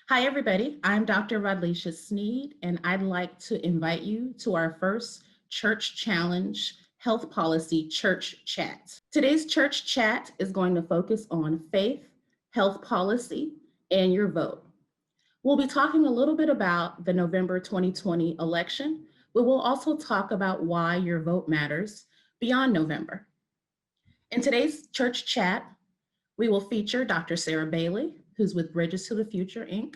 Hi, everybody. I'm Dr. Rodleisha Sneed, and I'd like to invite you to our first Church Challenge Health Policy Church Chat. Today's Church Chat is going to focus on faith, health policy, and your vote. We'll be talking a little bit about the November 2020 election, but we'll also talk about why your vote matters beyond November. In today's Church Chat, we will feature Dr. Sarah Bailey, who's with Bridges to the Future, Inc.,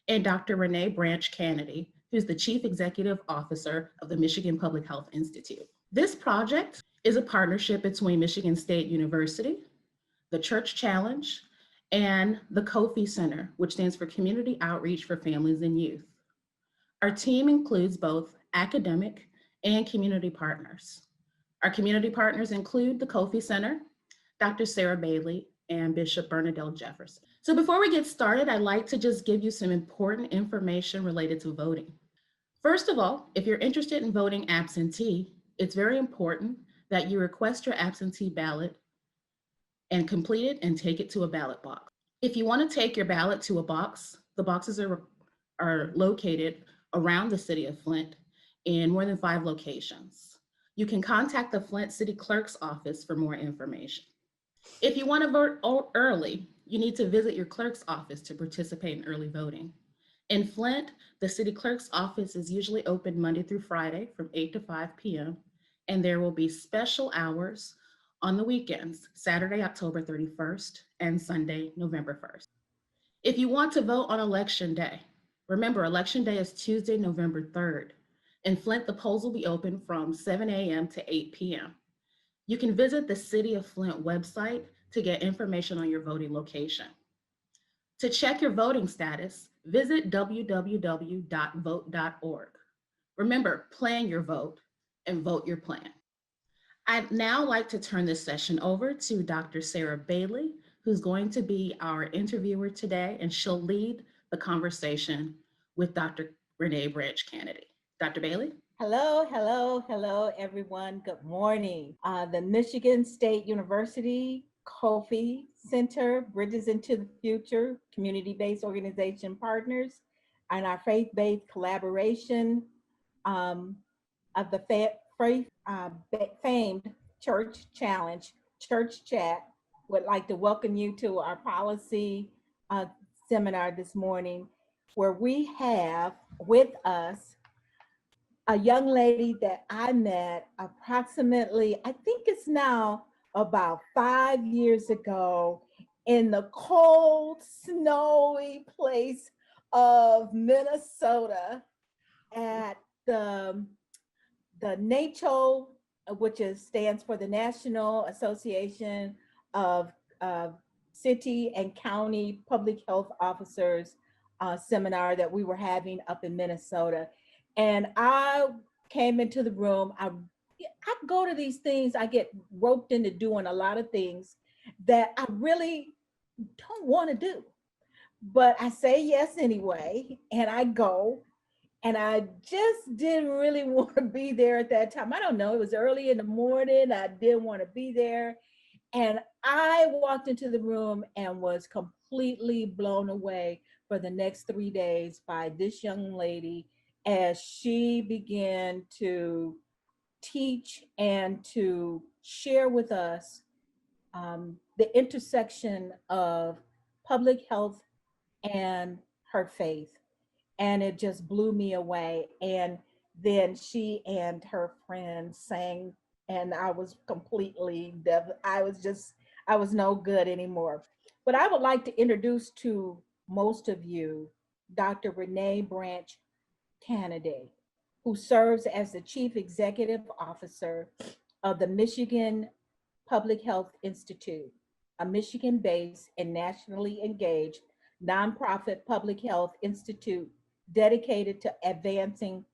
and Dr. Renee Branch Canady, who's the Chief Executive Officer of the Michigan Public Health Institute. This project is a partnership between Michigan State University, the Church Challenge, and the Flint Center, which stands for Community Outreach for Families and Youth. Our team includes both academic and community partners. Our community partners include the Flint Center, Dr. Sarah Bailey, and Bishop Bernadelle Jefferson. So before we get started, I'd like to just give you some important information related to voting. First of all, if you're interested in voting absentee, it's very important that you request your absentee ballot and complete it and take it to a ballot box. If you want to take your ballot to a box, the boxes are located around the city of Flint in more than 5 locations. You can contact the Flint City Clerk's office for more information. If you want to vote early, you need to visit your clerk's office to participate in early voting. In Flint, the city clerk's office is usually open Monday through Friday from 8 to 5 p.m., and there will be special hours on the weekends, Saturday, October 31st, and Sunday, November 1st. If you want to vote on Election Day, remember, Election Day is Tuesday, November 3rd. In Flint, the polls will be open from 7 a.m. to 8 p.m. You can visit the City of Flint website to get information on your voting location. To check your voting status, visit www.vote.org. Remember, plan your vote and vote your plan. I'd now like to turn this session over to Dr. Sarah Bailey, who's going to be our interviewer today, and she'll lead the conversation with Dr. Renee Branch Canady. Dr. Bailey? Hello, everyone. Good morning. The Michigan State University Flint Center, Bridges into the Future, community-based organization partners, and our faith-based collaboration of the famed Church Challenge, Church Chat, would like to welcome you to our policy seminar this morning, where we have with us a young lady that I met approximately, I think it's now about 5 years ago, in the cold, snowy place of Minnesota at the NACHO, which stands for the National Association of City and County Public Health Officers seminar that we were having up in Minnesota. And I came into the room. I go to these things, I get roped into doing a lot of things that I really don't want to do. But I say yes anyway, and I go. And I just didn't really want to be there at that time. I don't know, it was early in the morning. I didn't want to be there. And I walked into the room and was completely blown away for the next 3 days by this young lady as she began to teach and to share with us the intersection of public health and her faith. And it just blew me away. And then she and her friend sang, and I was completely I was no good anymore. But I would like to introduce to most of you Dr. Renee Branch Canady, who serves as the Chief Executive Officer of the Michigan Public Health Institute, a Michigan-based and nationally engaged nonprofit public health institute dedicated to advancing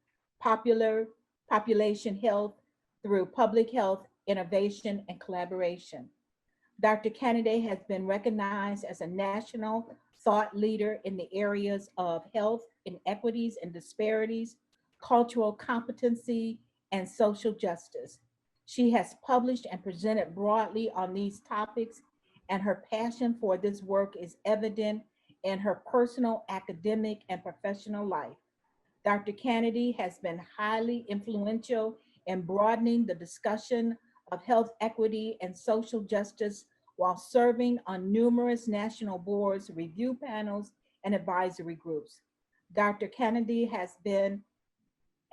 population health through public health innovation and collaboration. Dr. Canady has been recognized as a national thought leader in the areas of health inequities and disparities, cultural competency, and social justice. She has published and presented broadly on these topics, and her passion for this work is evident in her personal, academic, and professional life. Dr. Canady has been highly influential in broadening the discussion of health equity and social justice while serving on numerous national boards, review panels, and advisory groups. Dr. Canady has been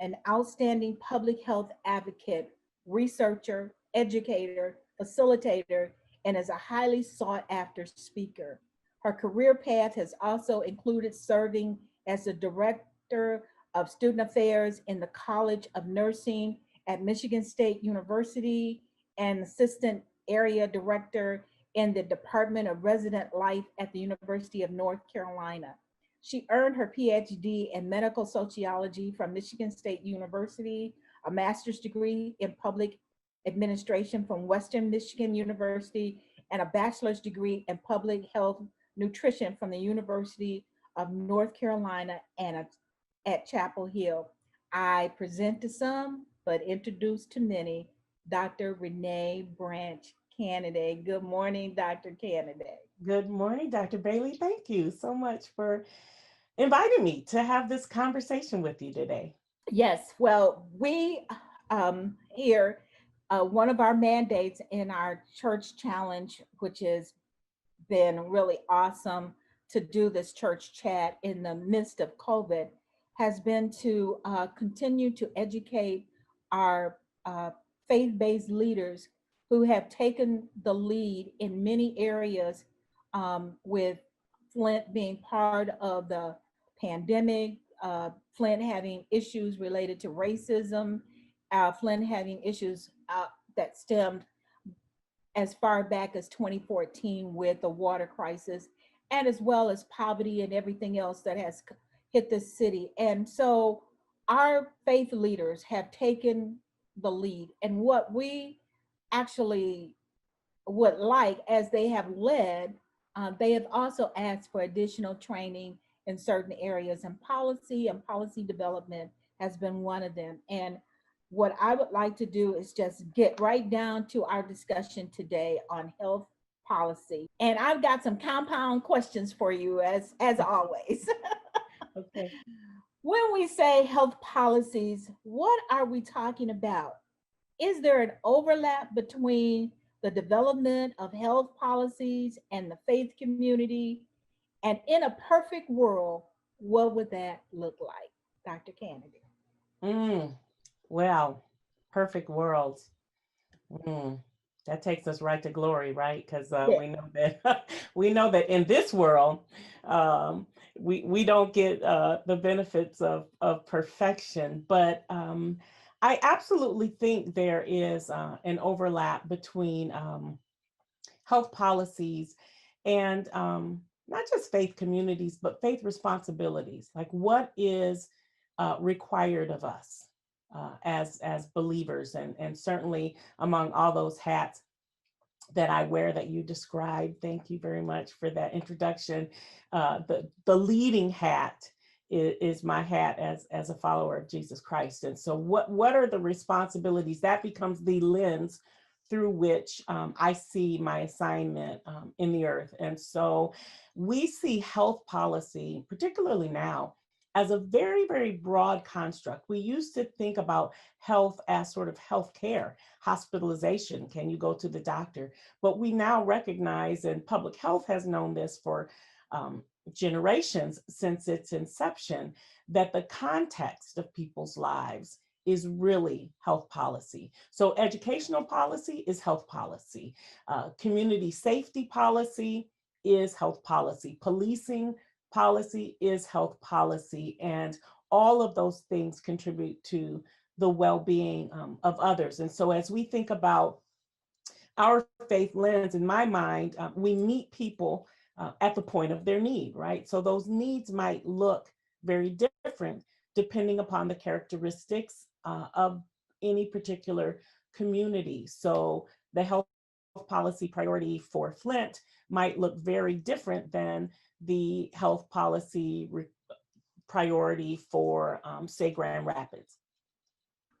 an outstanding public health advocate, researcher, educator, facilitator, and is a highly sought after speaker. Her career path has also included serving as the director of student affairs in the College of Nursing at Michigan State University and assistant area director in the Department of Resident Life at the University of North Carolina. She earned her PhD in medical sociology from Michigan State University, a master's degree in public administration from Western Michigan University, and a bachelor's degree in public health nutrition from the University of North Carolina and at Chapel Hill. I present to some, but introduce to many, Dr. Renee Branch Canady. Good morning, Dr. Canady. Good morning, Dr. Bailey. Thank you so much for inviting me to have this conversation with you today. Yes, well, we here, one of our mandates in our church challenge, which has been really awesome to do this church chat in the midst of COVID, has been to continue to educate our faith-based leaders who have taken the lead in many areas, with Flint being part of the pandemic, Flint having issues related to racism, Flint having issues that stemmed as far back as 2014 with the water crisis, and as well as poverty and everything else that has hit the city. And so our faith leaders have taken the lead. And what we actually would like, as they have led, they have also asked for additional training in certain areas, and policy development has been one of them. And what I would like to do is just get right down to our discussion today on health policy. And I've got some compound questions for you as always. Okay. When we say health policies, what are we talking about? Is there an overlap between the development of health policies and the faith community? And in a perfect world, what would that look like, Dr. Canady? Mm, well, perfect world. Mm, that takes us right to glory, right? Because Yeah. we know that we know that in this world, um, we don't get the benefits of perfection. But I absolutely think there is an overlap between health policies and not just faith communities, but faith responsibilities. Like what is required of us as believers, and certainly among all those hats that I wear that you described. Thank you very much for that introduction. The leading hat is my hat as a follower of Jesus Christ. And so what are the responsibilities? That becomes the lens through which I see my assignment in the earth. And so we see health policy, particularly now, as a very, very broad construct. We used to think about health as sort of health care, hospitalization. Can you go to the doctor? But we now recognize, and public health has known this for generations since its inception, that the context of people's lives is really health policy. So educational policy is health policy. Community safety policy is health policy. Policing policy is health policy. And all of those things contribute to the well-being of others. And so as we think about our faith lens, in my mind, we meet people at the point of their need, right? So those needs might look very different depending upon the characteristics of any particular community. So the health policy priority for Flint might look very different than the health policy priority for, say, Grand Rapids.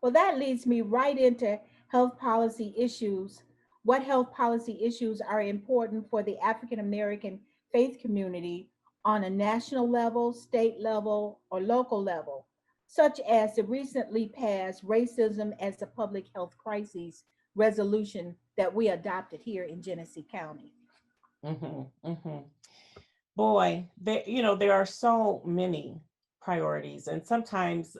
Well, that leads me right into health policy issues. What health policy issues are important for the African American faith community on a national level, state level, or local level, such as the recently passed Racism as a Public Health Crisis resolution that we adopted here in Genesee County. Hmm. Hmm. Boy, there are so many priorities, and sometimes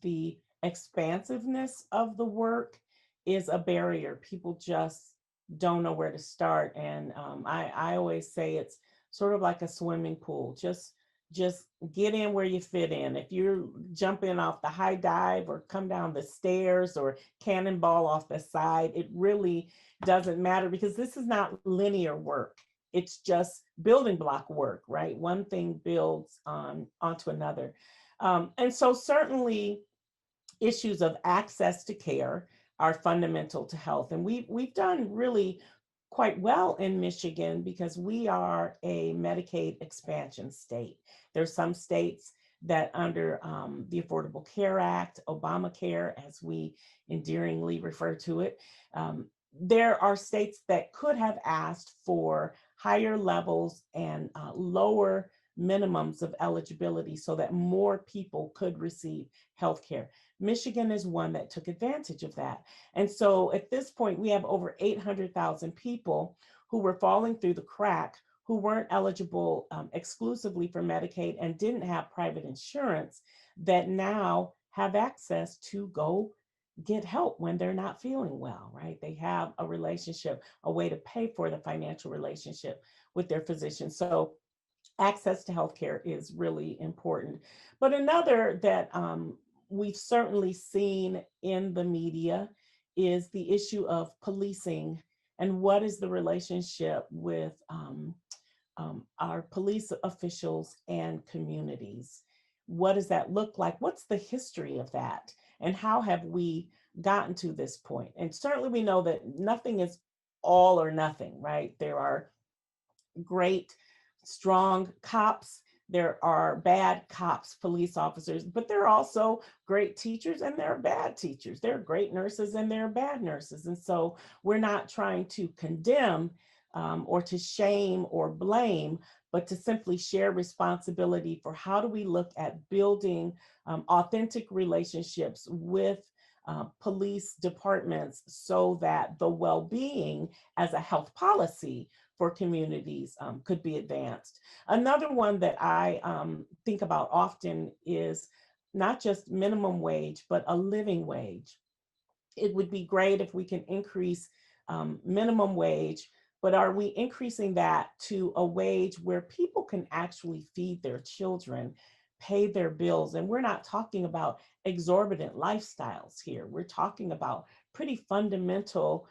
the expansiveness of the work is a barrier. People just don't know where to start, and I always say it's sort of like a swimming pool. Just get in where you fit in. If you're jumping off the high dive or come down the stairs or cannonball off the side, it really doesn't matter because this is not linear work. It's just building block work, right? One thing builds on onto another. And so certainly issues of access to care are fundamental to health. And we've done really quite well in Michigan because we are a Medicaid expansion state. There's some states that under the Affordable Care Act, Obamacare, as we endearingly refer to it, there are states that could have asked for higher levels and lower minimums of eligibility so that more people could receive health care. Michigan is one that took advantage of that. And so at this point, we have over 800,000 people who were falling through the crack, who weren't eligible exclusively for Medicaid and didn't have private insurance, that now have access to go get help when they're not feeling well, right? They have a relationship, a way to pay for the financial relationship with their physician. So access to healthcare is really important. But another that we've certainly seen in the media is the issue of policing and what is the relationship with our police officials and communities. What does that look like? What's the history of that? And how have we gotten to this point? And certainly we know that nothing is all or nothing, right? There are great, strong cops. There are bad cops, police officers, but there are also great teachers and there are bad teachers. There are great nurses and there are bad nurses. And so we're not trying to condemn or to shame or blame, but to simply share responsibility for how do we look at building authentic relationships with police departments so that the well-being as a health policy for communities could be advanced. Another one that I think about often is not just minimum wage, but a living wage. It would be great if we can increase minimum wage, but are we increasing that to a wage where people can actually feed their children, pay their bills? And we're not talking about exorbitant lifestyles here. We're talking about pretty fundamental,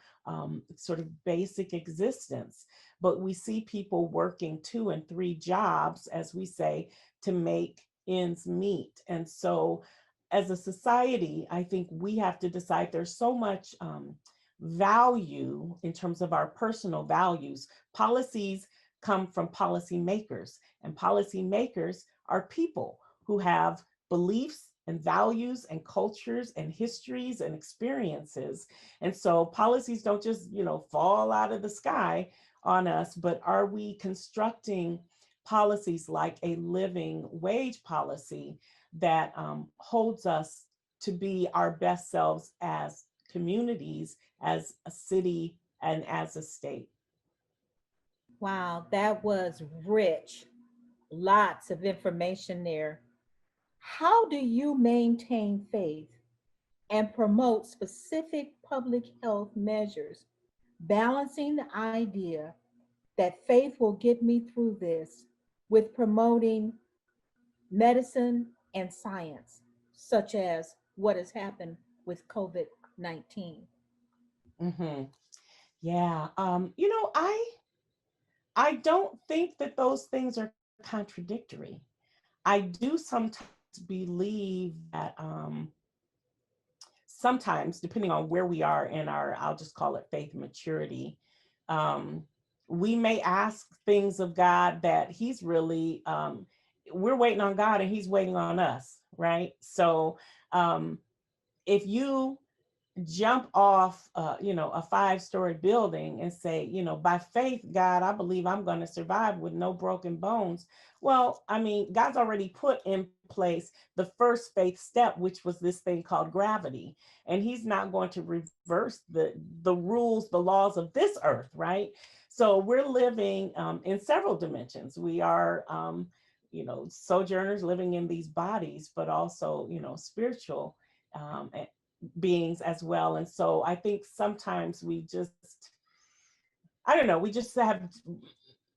sort of basic existence. But we see people working 2 and 3 jobs, as we say, to make ends meet. And so as a society, I think we have to decide there's so much value in terms of our personal values. Policies come from policymakers, and policymakers are people who have beliefs and values and cultures and histories and experiences. And so policies don't just, fall out of the sky on us, but are we constructing policies like a living wage policy that holds us to be our best selves as communities, as a city, and as a state? Wow, that was rich. Lots of information there. How do you maintain faith and promote specific public health measures, balancing the idea that faith will get me through this with promoting medicine and science, such as what has happened with COVID 19? Hmm. Yeah. I don't think that those things are contradictory. I do sometimes believe that sometimes, depending on where we are in our, I'll just call it faith maturity, um, we may ask things of God that He's really, we're waiting on God and He's waiting on us, right? So if you jump off, a 5-story building and say, by faith, God, I believe I'm going to survive with no broken bones. Well, I mean, God's already put in place the first faith step, which was this thing called gravity. And he's not going to reverse the rules, the laws of this earth, right? So we're living in several dimensions. We are, sojourners living in these bodies, but also, spiritual beings as well. And so I think sometimes we just have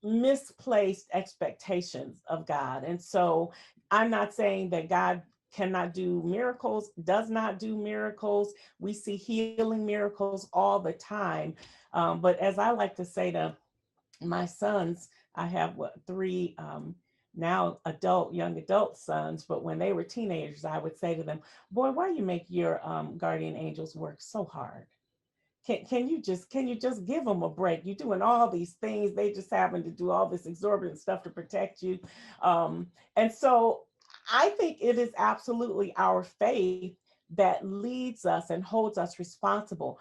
misplaced expectations of God. And so I'm not saying that God cannot do miracles, does not do miracles. We see healing miracles all the time. But as I like to say to my sons, I have three now young adult sons, but when they were teenagers, I would say to them, boy, why you make your guardian angels work so hard? Can you just give them a break? You're doing all these things. They just happen to do all this exorbitant stuff to protect you. And so I think it is absolutely our faith that leads us and holds us responsible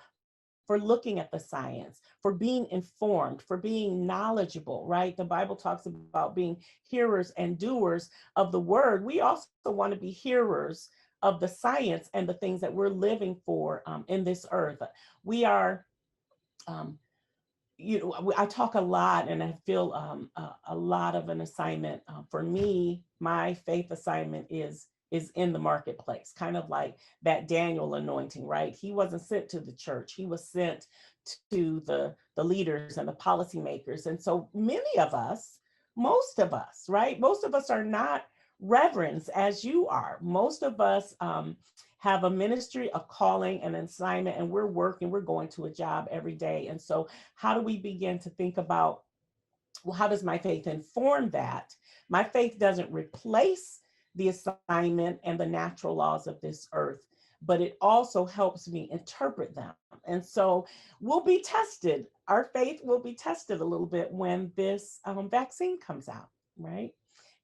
for looking at the science, for being informed, for being knowledgeable, right? The Bible talks about being hearers and doers of the word. We also want to be hearers of the science and the things that we're living for in this earth. We are, I talk a lot, and I feel a lot of an assignment for me. My faith assignment is in the marketplace, kind of like that Daniel anointing, right? He wasn't sent to the church. He was sent to the leaders and the policymakers. And so many of us, most of us, right? Most of us are not reverends as you are. Most of us have a ministry, a calling, an assignment, and we're working, we're going to a job every day. And so how do we begin to think about, well, how does my faith inform that? My faith doesn't replace the assignment and the natural laws of this earth, but it also helps me interpret them. And so we'll be tested. Our faith will be tested a little bit when this vaccine comes out, right?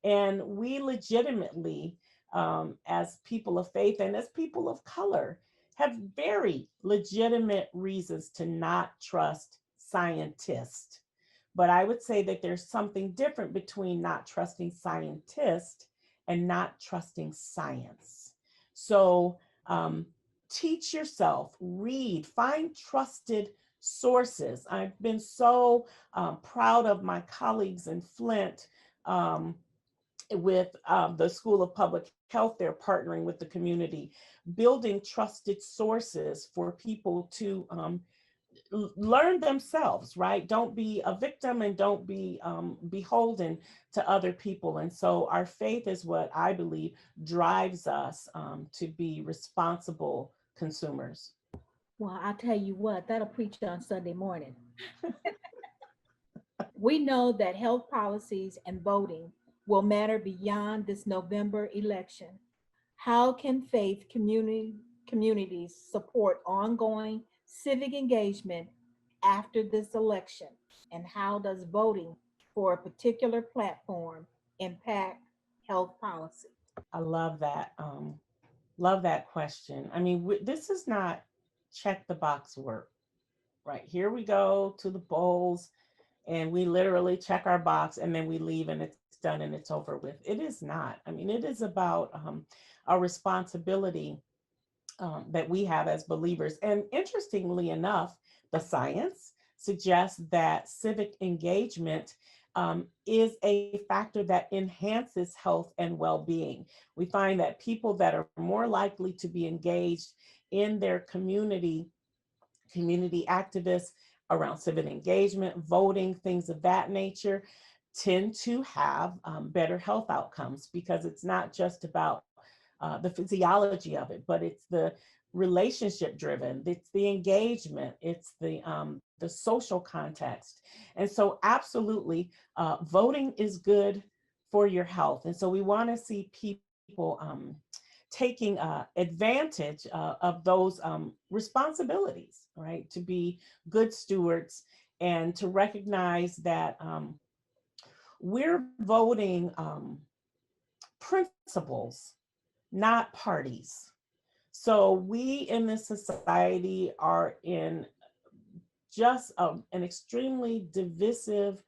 And we legitimately, as people of faith and as people of color, have very legitimate reasons to not trust scientists. But I would say that there's something different between not trusting scientists and not trusting science. So teach yourself, read, find trusted sources. I've been so proud of my colleagues in Flint with the School of Public Health. They're partnering with the community, building trusted sources for people to learn themselves, right? Don't be a victim and don't be beholden to other people. And so our faith is what I believe drives us to be responsible consumers. Well, I'll tell you what, that'll preach on Sunday morning. We know that health policies and voting will matter beyond this November election. How can communities support ongoing civic engagement after this election? And how does voting for a particular platform impact health policy? I love that. Love that question. I mean, this is not check the box work, right? Here we go to the polls and we literally check our box and then we leave and it's done and it's over with. It is not. I mean, it is about our responsibility that we have as believers. And interestingly enough, the science suggests that civic engagement is a factor that enhances health and well-being. We find that people that are more likely to be engaged in their community activists around civic engagement, voting, things of that nature, tend to have better health outcomes, because it's not just about the physiology of it, but it's the relationship driven, it's the engagement, it's the social context. And so absolutely, voting is good for your health. And so we want to see people taking advantage of those responsibilities, right? To be good stewards and to recognize that we're voting principles, not parties. So we in this society are in just an extremely divisive,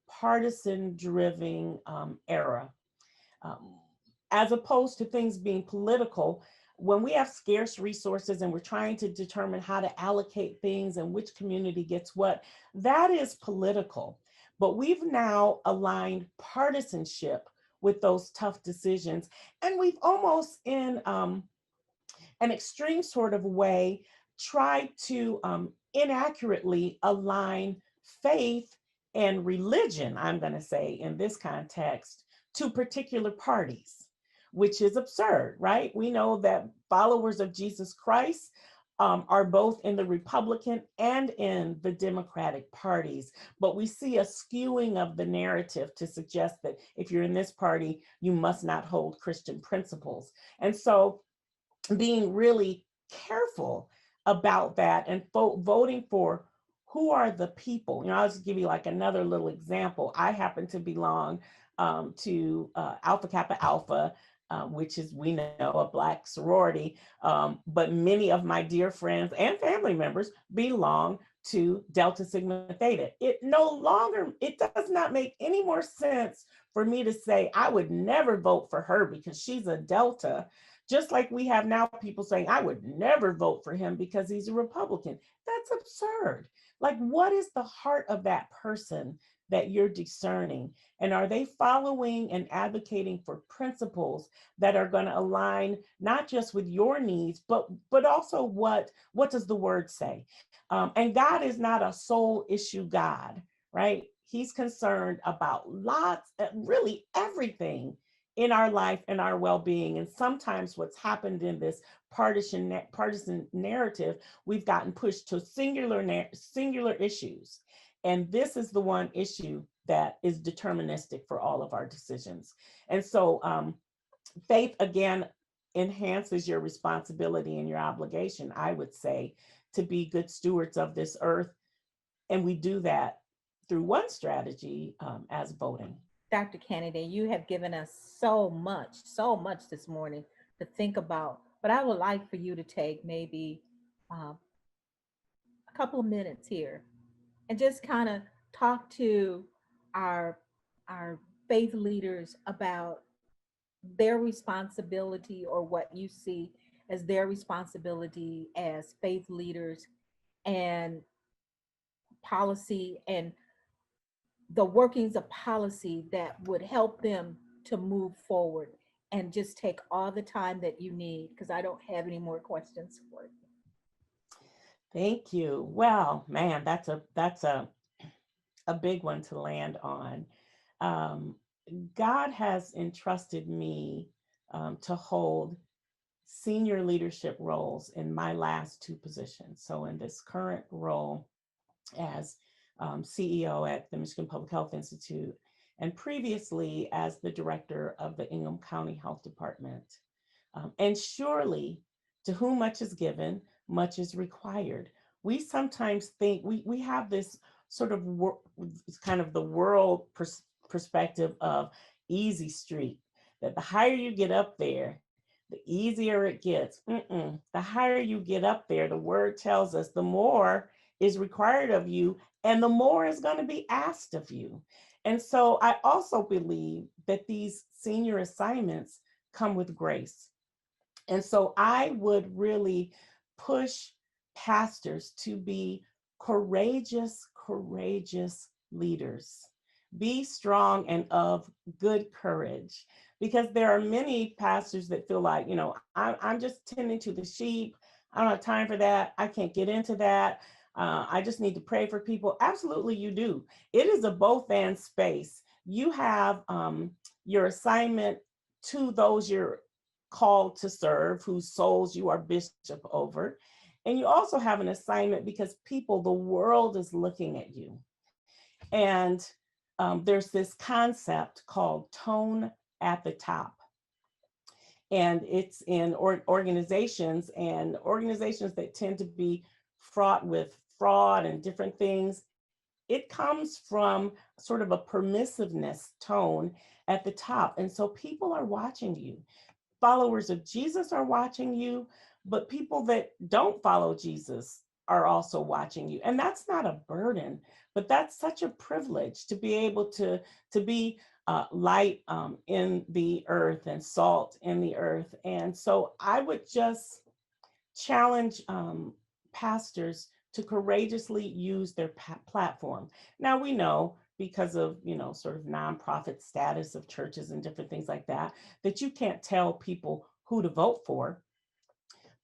partisan driven era. Um, as opposed to things being political, when we have scarce resources and we're trying to determine how to allocate things and which community gets what, that is political. But we've now aligned partisanship with those tough decisions. And we've almost, in an extreme sort of way, try to inaccurately align faith and religion, I'm going to say in this context, to particular parties, which is absurd, right? We know that followers of Jesus Christ are both in the Republican and in the Democratic parties. But we see a skewing of the narrative to suggest that if you're in this party, you must not hold Christian principles. And so being really careful about that and voting for who are the people. I'll just give you like another little example. I happen to belong to Alpha Kappa Alpha, which is, we know, a Black sorority, but many of my dear friends and family members belong to Delta Sigma Theta. It does not make any more sense for me to say I would never vote for her because she's a Delta, just like we have now people saying, I would never vote for him because he's a Republican. That's absurd. Like, what is the heart of that person that you're discerning? And are they following and advocating for principles that are going to align not just with your needs, but also what does the word say? And God is not a soul issue God, right? He's concerned about really everything in our life and our well-being. And sometimes what's happened in this partisan narrative, we've gotten pushed to singular issues. And this is the one issue that is deterministic for all of our decisions. And so faith, again, enhances your responsibility and your obligation, I would say, to be good stewards of this earth. And we do that through one strategy, as voting. Dr. Canady, you have given us so much this morning to think about. But I would like for you to take maybe a couple of minutes here and just kind of talk to our our faith leaders about their responsibility, or what you see as their responsibility as faith leaders, and policy, and the workings of policy that would help them to move forward. And just take all the time that you need, because I don't have any more questions for you. Thank you. Well, man, that's a big one to land on. Um, God has entrusted me to hold senior leadership roles in my last two positions. So in this current role as CEO at the Michigan Public Health Institute, and previously as the director of the Ingham County Health Department. And surely, to whom much is given, much is required. We sometimes think we have this sort of kind of the world perspective of easy street, that the higher you get up there, the easier it gets. The higher you get up there, the word tells us the more is required of you and the more is going to be asked of you. And so I also believe that these senior assignments come with grace. And so I would really push pastors to be courageous leaders. Be strong and of good courage, because there are many pastors that feel like, I'm just tending to the sheep. I don't have time for that. I can't get into that. I just need to pray for people. Absolutely, you do. It is a both and space. You have your assignment to those you're called to serve, whose souls you are bishop over. And you also have an assignment because the world is looking at you. And there's this concept called tone at the top. And it's in organizations, and organizations that tend to be fraught with fraud and different things. It comes from sort of a permissiveness tone at the top. And so people are watching you. followers of Jesus are watching you, but people that don't follow Jesus are also watching you. And that's not a burden, but that's such a privilege to be able to be light in the earth and salt in the earth. And so I would just challenge pastors to courageously use their platform. Now we know, because of, sort of nonprofit status of churches and different things like that, that you can't tell people who to vote for,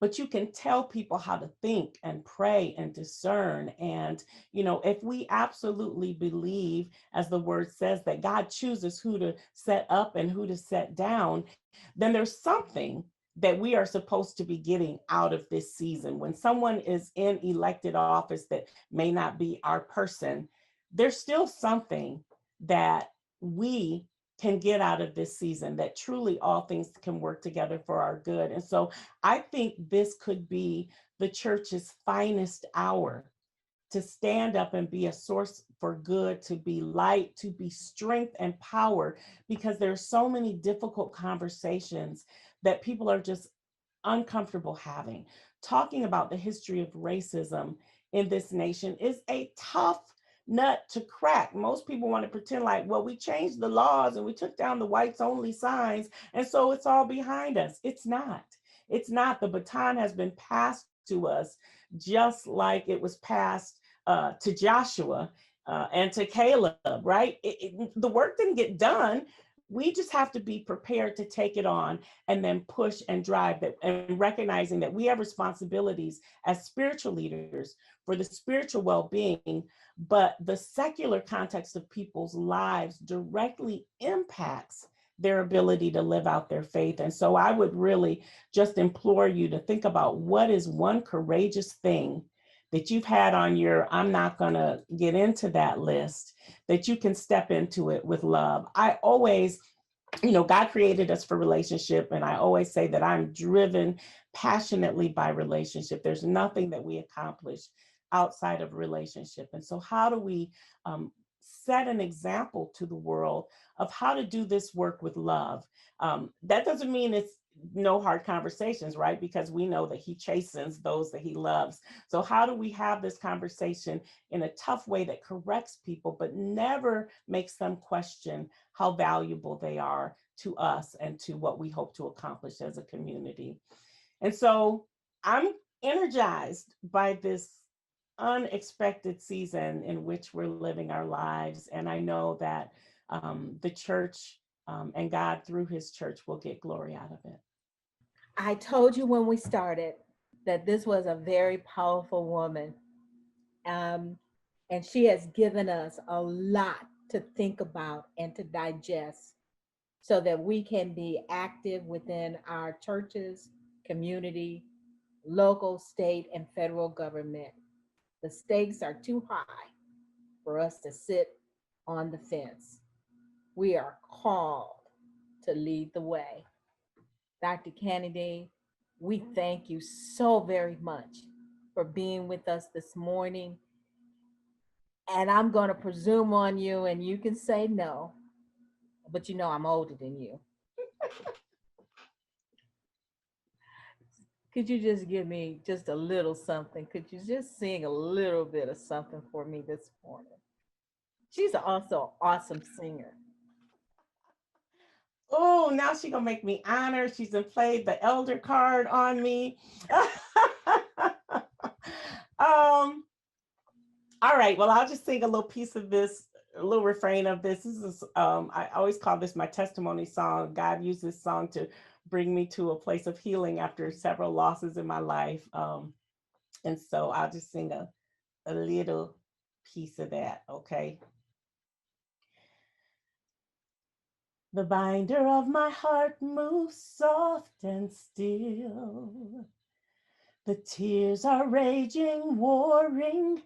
but you can tell people how to think and pray and discern. And, if we absolutely believe, as the word says, that God chooses who to set up and who to set down, then there's something that we are supposed to be getting out of this season. When someone is in elected office that may not be our person, there's still something that we can get out of this season, that truly all things can work together for our good. And so I think this could be the church's finest hour to stand up and be a source for good, to be light, to be strength and power, because there's so many difficult conversations that people are just uncomfortable having. Talking about the history of racism in this nation is a tough nut to crack. Most people want to pretend like, well, we changed the laws and we took down the whites only signs, and so it's all behind us. It's not. It's not. The baton has been passed to us, just like it was passed to Joshua and to Caleb, right? The work didn't get done. We just have to be prepared to take it on and then push and drive that, and recognizing that we have responsibilities as spiritual leaders for the spiritual well-being, but the secular context of people's lives directly impacts their ability to live out their faith. And so I would really just implore you to think about, what is one courageous thing that you've had on your I'm not going to get into that list, that you can step into it with love. I always, God created us for relationship. And I always say that I'm driven passionately by relationship. There's nothing that we accomplish outside of relationship. And so how do we set an example to the world of how to do this work with love? That doesn't mean it's no hard conversations, right? Because we know that he chastens those that he loves. So how do we have this conversation in a tough way that corrects people, but never makes them question how valuable they are to us and to what we hope to accomplish as a community? And so I'm energized by this unexpected season in which we're living our lives. And I know that the church and God through his church will get glory out of it. I told you when we started that this was a very powerful woman. Um, and she has given us a lot to think about and to digest so that we can be active within our churches, community, local, state, and federal government. The stakes are too high for us to sit on the fence. We are called to lead the way. Dr. Canady, we thank you so very much for being with us this morning. And I'm going to presume on you, and you can say no, but I'm older than you. Could you just give me just a little something? Could you just sing a little bit of something for me this morning? She's also an awesome singer. Oh, now she's gonna make me honor. She's played the elder card on me. All right, well, I'll just sing a little piece of this, a little refrain of this. This is I always call this my testimony song. God used this song to bring me to a place of healing after several losses in my life. And so I'll just sing a little piece of that, okay? The binder of my heart moves soft and still. The tears are raging, warring,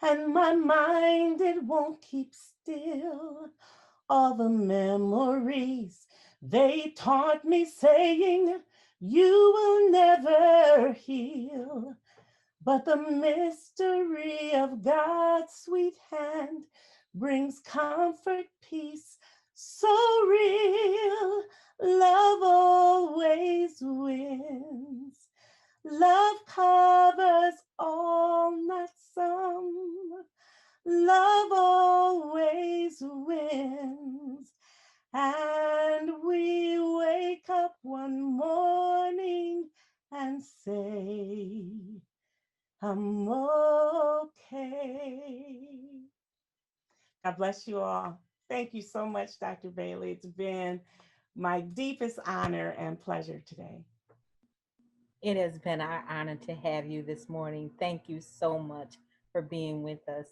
and my mind, it won't keep still. All the memories, they taunt me, saying, you will never heal. But the mystery of God's sweet hand brings comfort, peace, so real. Love always and say, I'm okay. God bless you all. Thank you so much, Dr. Bailey. It's been my deepest honor and pleasure today. It has been our honor to have you this morning. Thank you so much for being with us.